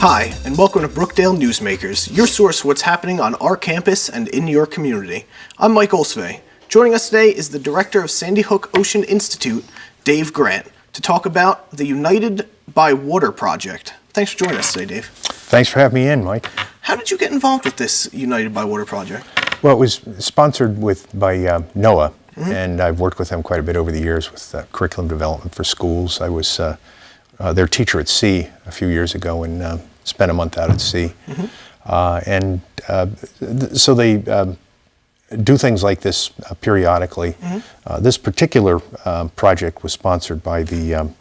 Hi, and welcome to Brookdale Newsmakers, your source for what's happening on our campus and in your community. I'm Mike Olcsvay. Joining us today is the director of Sandy Hook Ocean Institute, Dave Grant, to talk about the United by Water project. Thanks for joining us today, Dave. Thanks for having me in, Mike. How did you get involved with this United by Water project? Well, it was sponsored by NOAA, and I've worked with them quite a bit over the years with curriculum development for schools. I was their teacher at sea a few years ago and spent a month out at sea. So they do things like this periodically. This particular project was sponsored by the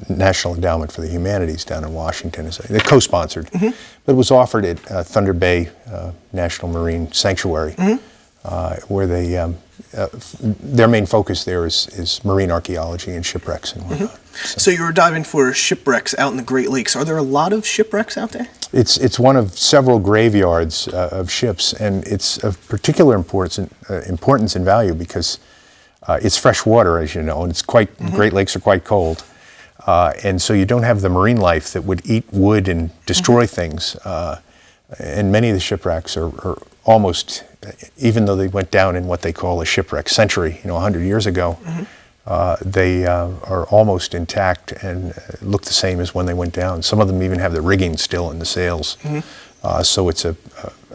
National Endowment for the Humanities down in Washington. They co-sponsored, but it was offered at Thunder Bay National Marine Sanctuary, where they their main focus there is marine archaeology and shipwrecks and whatnot. So you were diving for shipwrecks out in the Great Lakes. Are there a lot of shipwrecks out there? It's one of several graveyards of ships, and it's of particular importance and value because it's fresh water, as you know, and it's quite Great Lakes are quite cold. And so you don't have the marine life that would eat wood and destroy things. And many of the shipwrecks are almost, even though they went down in what they call a shipwreck century, 100 years ago, they are almost intact and look the same as when they went down. Some of them even have the rigging still in the sails. So it's a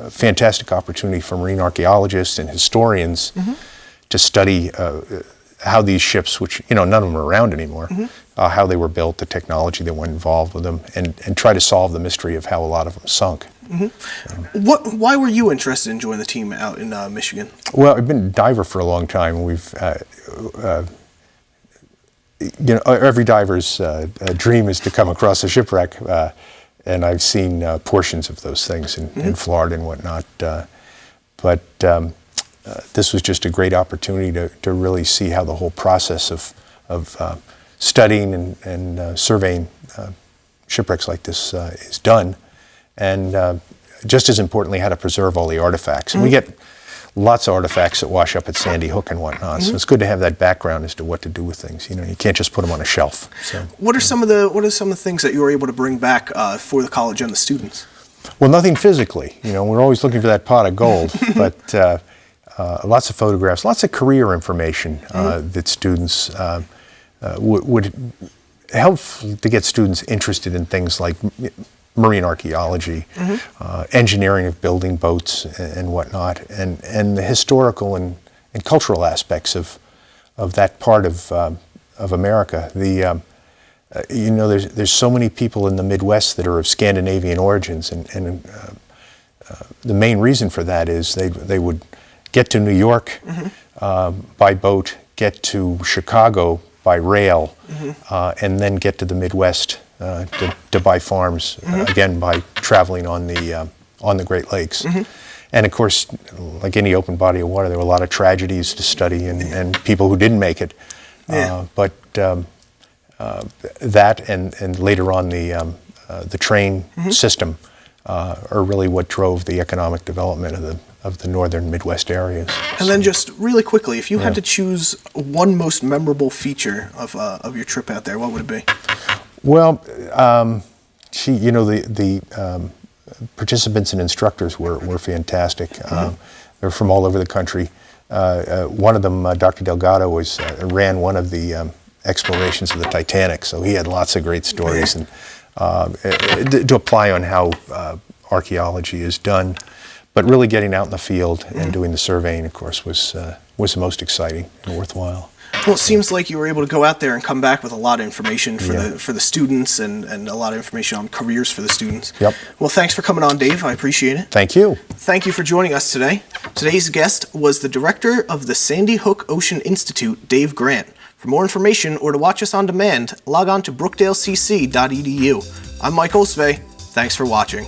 fantastic opportunity for marine archaeologists and historians to study how these ships, which none of them are around anymore, how they were built, the technology that went involved with them, and try to solve the mystery of how a lot of them sunk. Why were you interested in joining the team out in Michigan? Well, I've been a diver for a long time. We've, every diver's dream is to come across a shipwreck, and I've seen portions of those things in Florida and whatnot. But this was just a great opportunity to really see how the whole process of studying and surveying shipwrecks like this is done, and just as importantly, how to preserve all the artifacts. And we get lots of artifacts that wash up at Sandy Hook and whatnot, so it's good to have that background as to what to do with things. You can't just put them on a shelf. So. What are some of the things that you were able to bring back for the college and the students? Well, nothing physically. We're always looking for that pot of gold, but lots of photographs, lots of career information that students would help to get students interested in things like marine archaeology, engineering of building boats and whatnot, and the historical and cultural aspects of that part of America. There's so many people in the Midwest that are of Scandinavian origins, and the main reason for that is they would get to New York by boat, get to Chicago by rail, and then get to the Midwest to buy farms, again by traveling on the Great Lakes. And of course, like any open body of water, there were a lot of tragedies to study and people who didn't make it. But that and later on the train system are really what drove the economic development of the northern Midwest areas. And then just really quickly, if you had to choose one most memorable feature of your trip out there, what would it be? Well, the participants and instructors were fantastic. They're from all over the country. One of them, Dr. Delgado, ran one of the explorations of the Titanic, so he had lots of great stories and to apply on how archaeology is done. But really getting out in the field and doing the surveying, of course, was the most exciting and worthwhile. Well, it seems like you were able to go out there and come back with a lot of information for the students and a lot of information on careers for the students. Yep. Well, thanks for coming on, Dave. I appreciate it. Thank you. Thank you for joining us today. Today's guest was the director of the Sandy Hook Ocean Institute, Dave Grant. For more information or to watch us on demand, log on to brookdalecc.edu. I'm Mike Olcsvay. Thanks for watching.